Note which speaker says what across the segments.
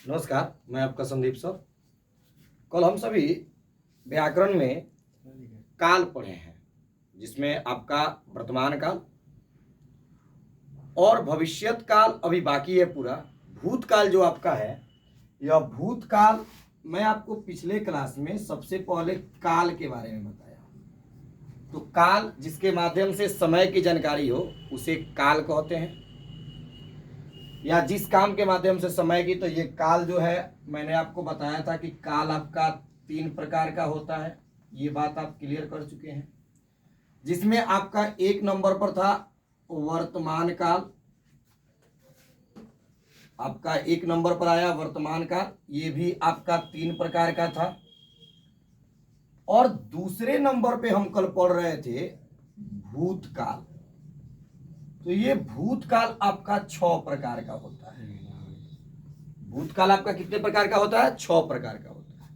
Speaker 1: नमस्कार, मैं आपका संदीप सर। कल हम सभी व्याकरण में काल पढ़े हैं, जिसमें आपका वर्तमान काल और भविष्यत काल अभी बाकी है पूरा। भूतकाल जो आपका है, यह भूतकाल मैं आपको पिछले क्लास में सबसे पहले काल के बारे में बताया। तो काल जिसके माध्यम से समय की जानकारी हो उसे काल कहते हैं, या जिस काम के माध्यम से समय की। तो ये काल जो है मैंने आपको बताया था कि काल आपका 3 प्रकार का होता है, ये बात आप क्लियर कर चुके हैं। जिसमें आपका 1 नंबर पर था वर्तमान काल, आपका 1 नंबर पर आया वर्तमान काल, ये भी आपका 3 प्रकार का था। और दूसरे नंबर पे हम कल पढ़ रहे थे भूतकाल। तो ये भूतकाल आपका 6 प्रकार का होता है। भूतकाल आपका कितने प्रकार का होता है? 6 प्रकार का होता है।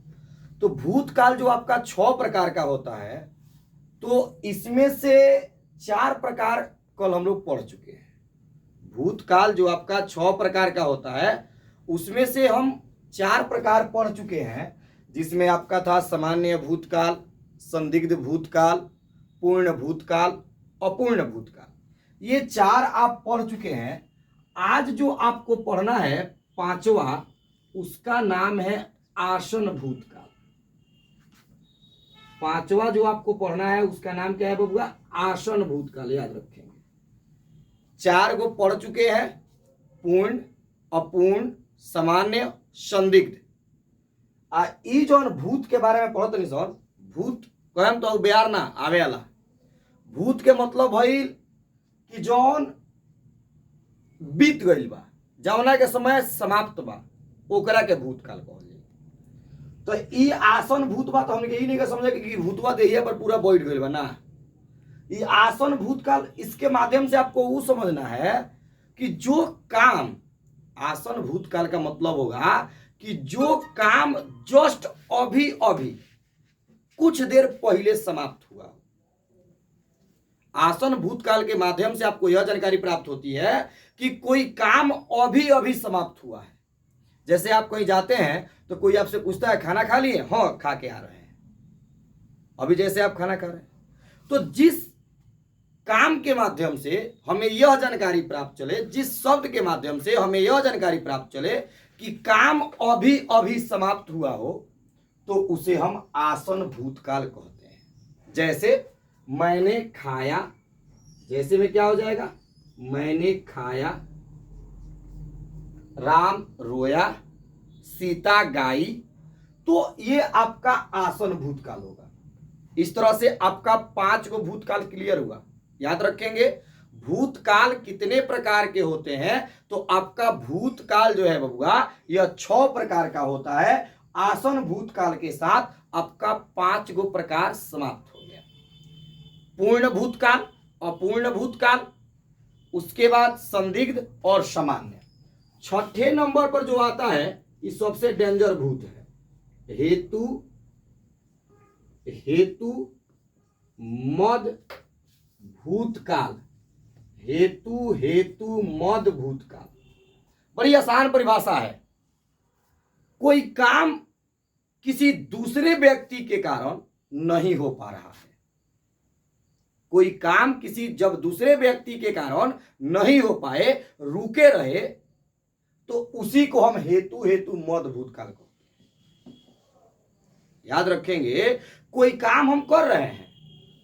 Speaker 1: तो भूतकाल जो आपका 6 प्रकार का होता है, तो इसमें से 4 प्रकार कल हम लोग पढ़ चुके हैं। भूतकाल जो आपका 6 प्रकार का होता है, उसमें से हम 4 प्रकार पढ़ चुके हैं। जिसमें आपका था सामान्य भूतकाल, संदिग्ध भूतकाल, पूर्ण भूतकाल, अपूर्ण भूतकाल। ये 4 आप पढ़ चुके हैं। आज जो आपको पढ़ना है 5वां, उसका नाम है आसन भूतकाल। 5वां जो आपको पढ़ना है उसका नाम क्या है बबुआ? आसन भूतकाल। याद रखेंगे, 4 को पढ़ चुके हैं, पूर्ण, अपूर्ण, सामान्य, संदिग्ध। ई जौन भूत के बारे में पढ़त नहीं सर, भूत कहम तो बिहार ना आवे वाला। भूत के मतलब भइल कि जौन बीत गइल बा, जौना के समय समाप्त बा, ओकरा के भूतकाल कहल जाई। तो ई आसन भूत बा, तो हमने यही नहीं के समझे कि भूतवा देहिया पर पूरा बैठ गइल बा ना। ई आसन भूतकाल, इसके माध्यम से आपको वो समझना है कि जो काम, आसन भूतकाल का मतलब होगा कि जो काम जस्ट अभी अभी कुछ देर पहले समाप्त हुआ। आसन भूतकाल के माध्यम से आपको यह जानकारी प्राप्त होती है कि कोई काम अभी अभी समाप्त हुआ है। जैसे आप कहीं जाते हैं तो कोई आपसे पूछता है खाना खा लिए? हाँ, खा के आ रहे हैं। अभी जैसे आप खाना खा रहे हैं, तो जिस काम के माध्यम से हमें यह जानकारी प्राप्त चले, जिस शब्द के माध्यम से हमें यह जानकारी प्राप्त चले कि काम अभी अभी समाप्त हुआ हो, तो उसे हम आसन भूतकाल कहते हैं। जैसे मैंने खाया, जैसे में क्या हो जाएगा? मैंने खाया, राम रोया, सीता गाई। तो ये आपका आसन भूतकाल होगा। इस तरह से आपका 5 को भूतकाल क्लियर हुआ। याद रखेंगे, भूतकाल कितने प्रकार के होते हैं? तो आपका भूतकाल जो है बबुआ, यह 6 प्रकार का होता है। आसन भूतकाल के साथ आपका 5 गो प्रकार समाप्त हो गया। पूर्ण भूतकाल, अपूर्ण भूतकाल, उसके बाद संदिग्ध और सामान्य। 6ठे नंबर पर जो आता है, ये सबसे डेंजर भूत है, हेतु मद भूतकाल। हेतु मद भूतकाल बड़ी आसान परिभाषा है। कोई काम किसी दूसरे व्यक्ति के कारण नहीं हो पा रहा है, कोई काम किसी जब दूसरे व्यक्ति के कारण नहीं हो पाए, रुके रहे, तो उसी को हम हेतु मद भूतकाल कहते हैं। याद रखेंगे, कोई काम हम कर रहे हैं,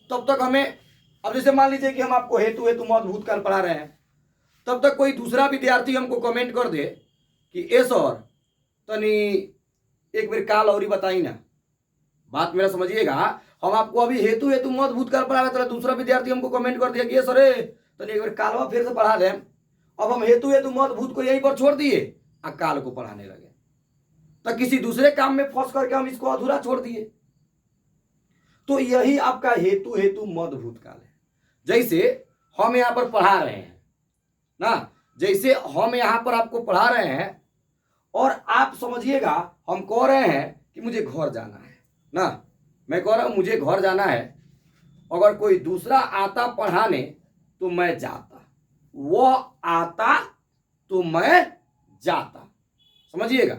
Speaker 1: तब तक हमें, अब जैसे मान लीजिए कि हम आपको हेतु मद भूतकाल पढ़ा रहे हैं, तब तक कोई दूसरा विद्यार्थी हमको कमेंट कर दे कि ए सर तनी एक बार काल और बताई ना। बात मेरा समझिएगा, हम आपको अभी हेतु मद भूतकाल पढ़ा रहे थे, दूसरा विद्यार्थी हमको कमेंट कर दिया कि ए सर तनी एक बार कालवा फिर से पढ़ा दें। अब हम हेतु मद भूत को यहीं पर छोड़ दिए और काल को पढ़ाने लगे, तो किसी दूसरे काम में फंस करके हम इसको अधूरा छोड़ दिए। तो यही आपका हेतु मद भूतकाल है। जैसे हम यहां पर पढ़ा रहे हैं ना, जैसे हम यहां पर आपको पढ़ा रहे हैं और आप समझिएगा हम कह रहे हैं कि मुझे घर जाना है ना, मैं कह रहा हूं मुझे घर जाना है। अगर कोई दूसरा आता पढ़ाने तो मैं जाता, वो आता तो मैं जाता। समझिएगा,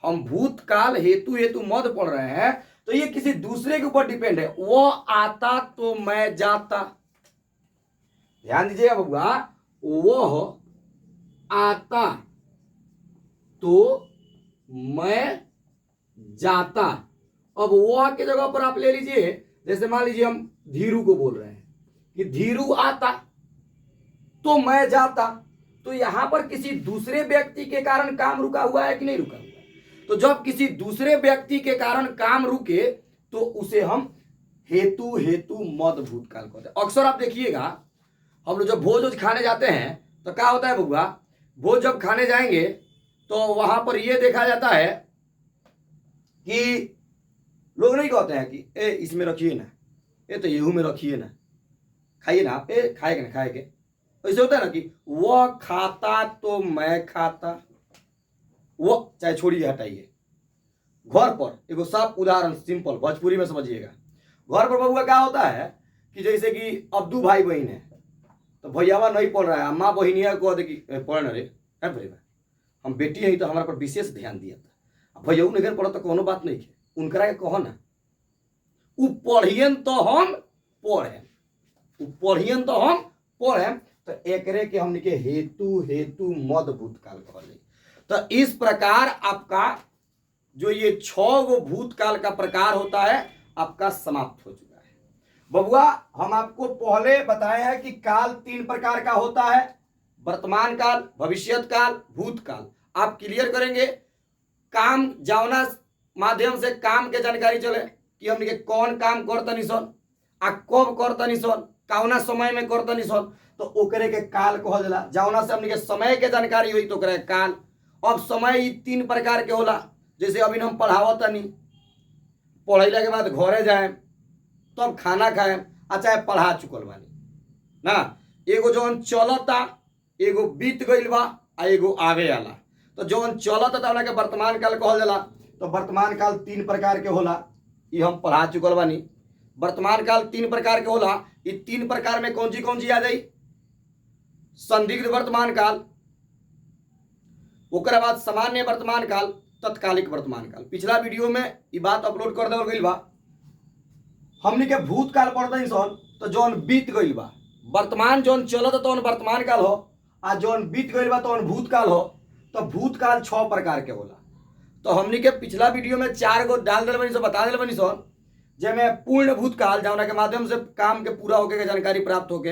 Speaker 1: हम भूतकाल हेतु हेतु मद पढ़ रहे हैं, तो ये किसी दूसरे के ऊपर डिपेंड है। वो आता तो मैं जाता, ध्यान दीजिएगा बबुआ, वो आता तो मैं जाता। अब वह की जगह पर आप ले लीजिए, जैसे मान लीजिए हम धीरू को बोल रहे हैं कि धीरू आता तो मैं जाता, तो यहां पर किसी दूसरे व्यक्ति के कारण काम रुका हुआ है कि नहीं रुका हुआ है? तो जब किसी दूसरे व्यक्ति के कारण काम रुके तो उसे हम हेतु हेतु मद भूतकाल कहते हैं। अक्सर आप देखिएगा, हम लोग जब भोज खाने जाते हैं तो क्या होता है बबुआ, भोज जब खाने जाएंगे तो वहां पर यह देखा जाता है कि लोग नहीं कहते हैं कि ए इसमें रखिए ना, ए तो गेहूं में रखिए ना, खाइए ना, ए खाएगा ना खाएगे। ऐसे होता है ना कि वह खाता तो मैं खाता, वो चाहे छोड़िए हटाइए। घर पर एगो साफ उदाहरण सिंपल भोजपुरी में समझिएगा, घर पर बबुआ क्या होता है कि जैसे कि अब दो भाई बहन है, तो भैयावा नहीं पढ़ रहा है, माँ बहनिया को कि पढ़ रे है भैया, हम बेटी है तो हमारा पर विशेष ध्यान दिया था, भैया नहीं पढ़ो तो कोनो बात नहीं है, उनकरा के कहो ना, उ पढ़ियन तो हम पढ़े, उ पढ़ियन तो हम पढ़े, तो एकरे के हमने के हेतु हेतु मद भूतकाल कहले। तो इस प्रकार आपका जो ये 6 गो भूतकाल का प्रकार होता है आपका समाप्त हो चुका है। बबुआ हम आपको पहले बताए हैं कि काल 3 प्रकार का होता है, वर्तमान काल, भविष्यत काल, भूतकाल। आप क्लियर करेंगे काम जावना माध्यम से काम के जानकारी चले कि हमने के कौन काम करतनी सन आ कब करतनी सन, कौना समय में करतनी सन, तो ओकरे के काल कहल जाला। जावना से हमने के समय के जानकारी हुई तो ओकरे काल। अब समय ही 3 प्रकार के होला, जैसे अभी हम पढ़ावतनी, पढ़ैला के बाद घरे जाए तब खाना खाए आ चाहे पढ़ा चुकल बानी ना, एगो जौन चलता, एगो बीत गइल बा आ एगो आवे वाला। तो जौन चलता था उनके वर्तमान काल कहल जाला। तो वर्तमान काल 3 प्रकार के होला, ये हम पढ़ा चुकल बानी। वर्तमान काल 3 प्रकार के होला, ये 3 प्रकार में कौन सी आ जाई? संदिग्ध वर्तमान काल, ओकरा बाद सामान्य वर्तमान काल, तत्कालिक वर्तमान काल। पिछला वीडियो में ये बात अपलोड कर देवल गइल बा। हमनी के भूतकाल पढ़ते सन तो जौन बीत गइल बा, वर्तमान जौन चलत तो वर्तमान काल हो, आ जौन बीत गइल बा तो भूतकाल हो। तो भूतकाल 6 प्रकार के होला। तो हमनी के पिछला वीडियो में 4 गो डाल दिल बनी, बता दिल बनी सन, जेमें पूर्ण भूतकाल जौना के माध्यम से काम के पूरा होके के जानकारी प्राप्त होके,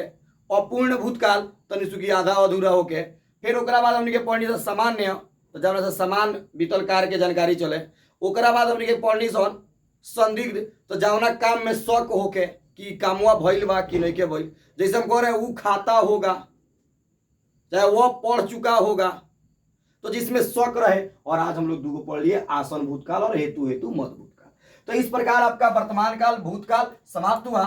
Speaker 1: अपूर्ण भूतकाल तनि सुखी आधा अधूरा होके, फिर ओकरा बाद हमनी के पढ़नी सन सामान्य, तो जौना से समान बीतल कार्य के जानकारी चले। ओकरा बाद हमनी के पढ़नी सन संदिग्ध, तो जौना काम में शक होके कि कामवा भइल बा कि नहीं के भइल, जैसे हम कह रहे हैं वो खाता होगा चाहे वो पढ़ चुका होगा, तो जिसमें शक रहे। और आज हम लोग 2 गो पढ़ लिए, आसन भूतकाल और हेतु हेतु मद भूतकाल। तो इस प्रकार आपका वर्तमान काल भूतकाल समाप्त हुआ।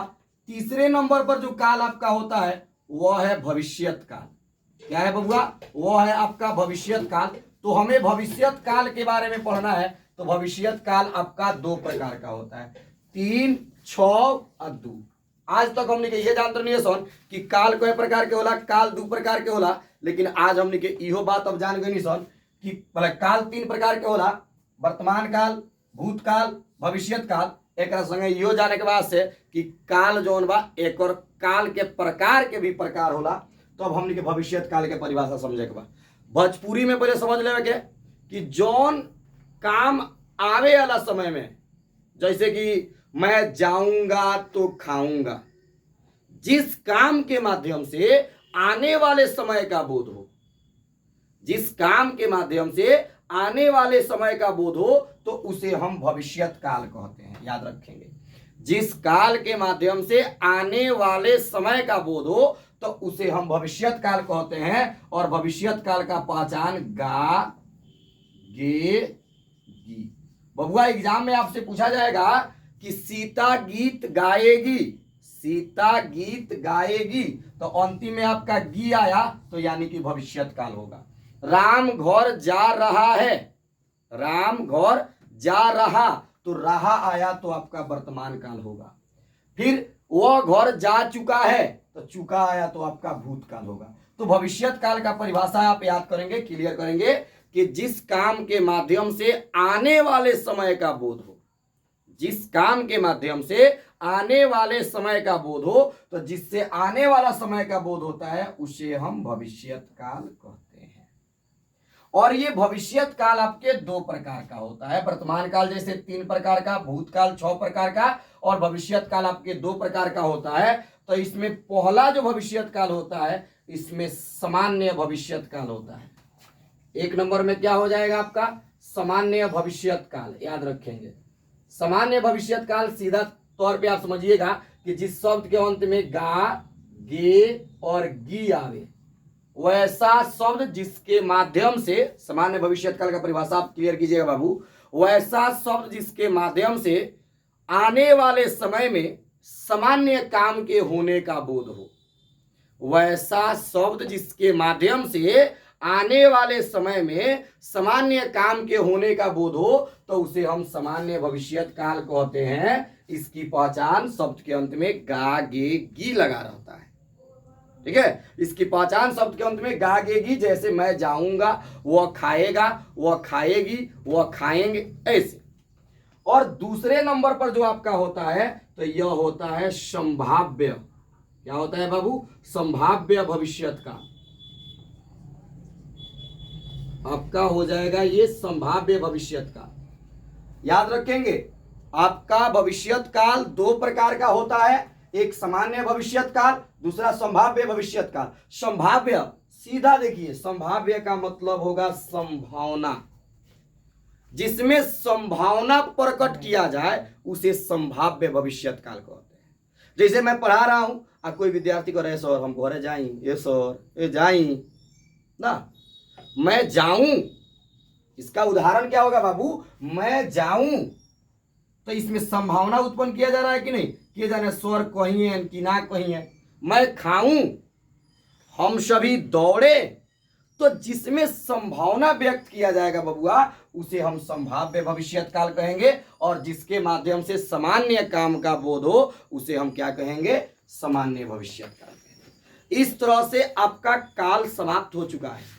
Speaker 1: तीसरे नंबर पर जो काल आपका होता है वह है भविष्यत काल। क्या है बबुआ? वह है आपका भविष्यत काल। तो हमें भविष्यत काल के बारे में पढ़ना है। तो भविष्यत काल आपका 2 प्रकार का होता है, 3, 6 और 2। आज तक हमने के ये जानते नहीं सन कि काल कई प्रकार के होला, काल 2 प्रकार के होला, लेकिन आज हमने के इहो बात अब जान गई सन कि काल 3 प्रकार के होला, वर्तमान काल, भूतकाल, भविष्यत काल। एक संगे इहो जाने के बाद से कि काल जौन बा एक और काल के प्रकार के भी प्रकार होला। तो अब हमने के भविष्यत काल के परिभाषा समझे के बा। भोजपुरी में पहले समझ लेवे के कि जौन काम आवे वाला समय में, जैसे कि मैं जाऊंगा तो खाऊंगा, जिस काम के माध्यम से आने वाले समय का बोध हो, जिस काम के माध्यम से आने वाले समय का बोध हो, तो उसे हम भविष्यत काल कहते हैं। याद रखेंगे, जिस काल के माध्यम से आने वाले समय का बोध हो तो उसे हम भविष्यत काल कहते हैं। और भविष्यत काल का पहचान गा गे गी। बबुआ एग्जाम में आपसे पूछा जाएगा कि सीता गीत गाएगी, सीता गीत गाएगी, तो अंतिम में आपका गी आया तो यानी कि भविष्यत काल होगा। राम घर जा रहा है, राम घर जा रहा, तो रहा आया तो आपका वर्तमान काल होगा। फिर वह घर जा चुका है, तो चुका आया तो आपका भूतकाल होगा। तो भविष्यत काल का परिभाषा आप याद करेंगे, क्लियर करेंगे कि जिस काम के माध्यम से आने वाले समय का बोध हो, जिस काम के माध्यम से आने वाले समय का बोध हो, तो जिससे आने वाला समय का बोध होता है उसे हम भविष्यत काल कहते हैं। और ये भविष्यत काल आपके दो प्रकार का होता है। वर्तमान काल जैसे 3 प्रकार का, भूतकाल 6 प्रकार का, और भविष्यत काल आपके 2 प्रकार का होता है। तो इसमें पहला जो भविष्यत काल होता है, इसमें सामान्य भविष्यत काल होता है। 1 नंबर में क्या हो जाएगा आपका? सामान्य भविष्यत काल। याद रखेंगे, सामान्य भविष्यत काल सीधा तौर पे आप समझिएगा कि जिस शब्द के अंत में गा, गे और गी आवे, वैसा शब्द जिसके माध्यम से, सामान्य भविष्यत काल का परिभाषा आप क्लियर कीजिएगा बाबू, वैसा शब्द जिसके माध्यम से आने वाले समय में सामान्य काम के होने का बोध हो, वैसा शब्द जिसके माध्यम से आने वाले समय में सामान्य काम के होने का बोध हो, तो उसे हम सामान्य भविष्यत काल कहते हैं। इसकी पहचान शब्द के अंत में गा, गे, गी लगा रहता है। ठीक है, इसकी पहचान शब्द के अंत में गा, गे, गी, जैसे मैं जाऊंगा, वह खाएगा, वह खाएगी, वह खाएंगे, ऐसे। और दूसरे नंबर पर जो आपका होता है, तो यह होता है संभाव्य। क्या होता है बाबू? संभाव्य भविष्यत काल। आपका हो जाएगा ये संभाव्य भविष्यत काल। याद रखेंगे, आपका भविष्यत काल 2 प्रकार का होता है, एक सामान्य भविष्यत काल, दूसरा संभाव्य भविष्यत काल। संभाव्य, सीधा देखिए, संभाव्य का मतलब होगा संभावना। जिसमें संभावना प्रकट किया जाए उसे संभाव्य भविष्यत काल कहते हैं। जैसे मैं पढ़ा रहा हूं, अब कोई विद्यार्थी को रहे सर हम घरे जाई, ये सर ये जाई ना, मैं जाऊं, इसका उदाहरण क्या होगा बाबू? मैं जाऊं, तो इसमें संभावना उत्पन्न किया जा रहा है कि नहीं? किया जा रहा है, स्वर कहीं है कि ना कहीं है। मैं खाऊं, हम सभी दौड़े, तो जिसमें संभावना व्यक्त किया जाएगा बबुआ, उसे हम संभाव्य भविष्यत काल कहेंगे। और जिसके माध्यम से सामान्य काम का बोध हो, उसे हम क्या कहेंगे? सामान्य भविष्यत काल कहेंगे। इस तरह से आपका काल समाप्त हो चुका है।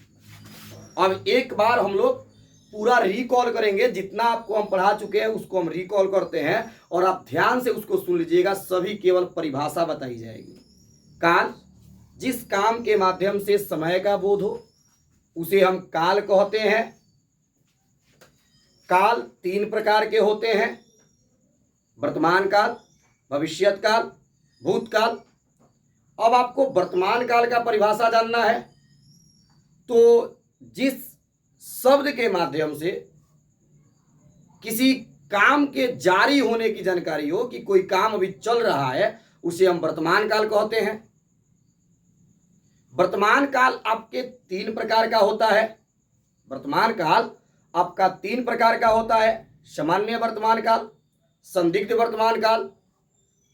Speaker 1: अब एक बार हम लोग पूरा रिकॉल करेंगे, जितना आपको हम पढ़ा चुके हैं उसको हम रिकॉल करते हैं, और आप ध्यान से उसको सुन लीजिएगा। सभी केवल परिभाषा बताई जाएगी। काल, जिस काम के माध्यम से समय का बोध हो उसे हम काल कहते हैं। काल 3 प्रकार के होते हैं, वर्तमान काल, भविष्यत काल, भूतकाल। अब आपको वर्तमान काल का परिभाषा जानना है, तो जिस शब्द के माध्यम से किसी काम के जारी होने की जानकारी हो कि कोई काम अभी चल रहा है, उसे हम वर्तमान काल कहते हैं। वर्तमान काल आपके 3 प्रकार का होता है। वर्तमान काल आपका 3 प्रकार का होता है, सामान्य वर्तमान काल, संदिग्ध वर्तमान काल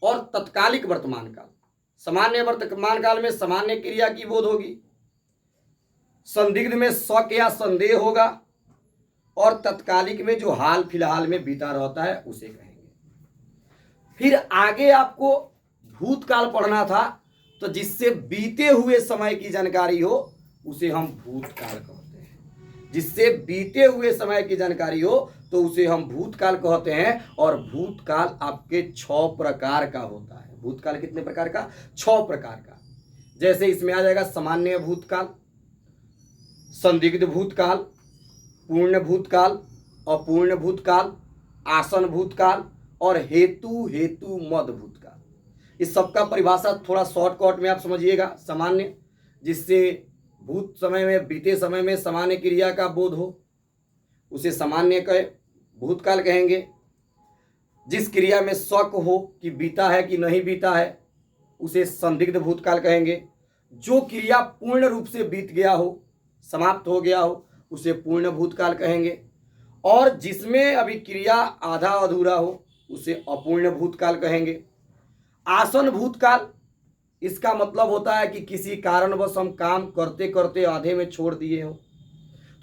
Speaker 1: और तत्कालिक वर्तमान काल। सामान्य वर्तमान काल में सामान्य क्रिया की बोध होगी, संदिग्ध में शक या संदेह होगा, और तत्कालिक में जो हाल फिलहाल में बीता रहता है उसे कहेंगे। फिर आगे आपको भूतकाल पढ़ना था, तो जिससे बीते हुए समय की जानकारी हो उसे हम भूतकाल कहते हैं। जिससे बीते हुए समय की जानकारी हो तो उसे हम भूतकाल कहते हैं। और भूतकाल आपके 6 प्रकार का होता है। भूतकाल कितने प्रकार का? 6 प्रकार का। जैसे इसमें आ जाएगा सामान्य भूतकाल, संदिग्ध भूतकाल, पूर्ण भूतकाल, अपूर्ण भूतकाल, आसन भूतकाल और हेतु हेतु मद भूतकाल। इस सबका परिभाषा थोड़ा शॉर्टकट में आप समझिएगा। सामान्य, जिससे भूत समय में, बीते समय में सामान्य क्रिया का बोध हो उसे सामान्य कहे, भूतकाल कहेंगे। जिस क्रिया में शक हो कि बीता है कि नहीं बीता है उसे संदिग्ध भूतकाल कहेंगे। जो क्रिया पूर्ण रूप से बीत गया हो, समाप्त हो गया हो, उसे पूर्ण भूतकाल कहेंगे। और जिसमें अभी क्रिया आधा अधूरा हो उसे अपूर्ण भूतकाल कहेंगे। आसन भूतकाल, इसका मतलब होता है कि किसी कारणवश हम काम करते करते आधे में छोड़ दिए हो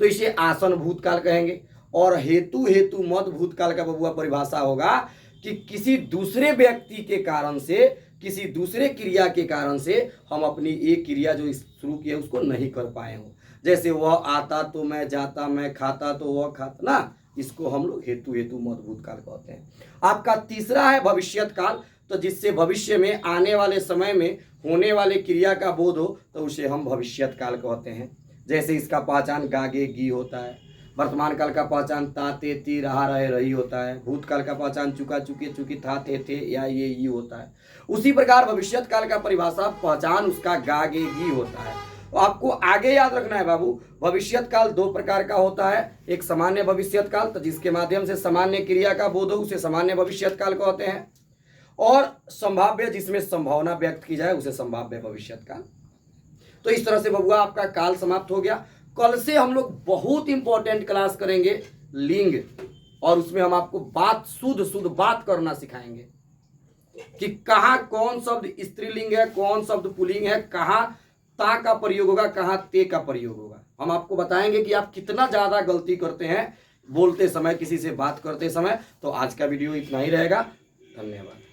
Speaker 1: तो इसे आसन भूतकाल कहेंगे। और हेतु हेतु मद भूतकाल का बबुआ परिभाषा होगा कि किसी दूसरे व्यक्ति के कारण से, किसी दूसरे क्रिया के कारण से हम अपनी एक क्रिया जो शुरू की है उसको नहीं कर पाए हो। जैसे वह आता तो मैं जाता, मैं खाता तो वह खाता ना, इसको हम लोग हेतु हेतु मत भूतकाल कहते हैं। आपका तीसरा है भविष्यत काल, तो जिससे भविष्य में आने वाले समय में होने वाले क्रिया का बोध हो तो उसे हम भविष्यत काल कहते हैं। जैसे इसका पहचान गागे गी होता है, वर्तमान काल का पहचान ता ते ती रहा रहे रही होता है, भूतकाल का पहचान चुका चुके चुकी था थे या ये होता है। उसी प्रकार भविष्यत काल का परिभाषा पहचान उसका गागे गी होता है। तो आपको आगे याद रखना है बाबू, भविष्यत काल दो प्रकार का होता है, एक सामान्य भविष्यत काल, तो जिसके माध्यम से सामान्य क्रिया का बोध हो उसे सामान्य भविष्यत काल कहते हैं, और संभाव्य जिसमें संभावना व्यक्त की जाए उसे संभाव्य भविष्यत काल। तो इस तरह से बबुआ आपका काल समाप्त हो गया। कल से हम लोग बहुत इंपॉर्टेंट क्लास करेंगे लिंग, और उसमें हम आपको बात शुद्ध बात करना सिखाएंगे कि कहाँ कौन शब्द स्त्रीलिंग है, कौन शब्द पुल्लिंग है, कहाँ ता का प्रयोग होगा, कहाँ ते का प्रयोग होगा। हम आपको बताएंगे कि आप कितना ज्यादा गलती करते हैं बोलते समय, किसी से बात करते समय। तो आज का वीडियो इतना ही रहेगा। धन्यवाद।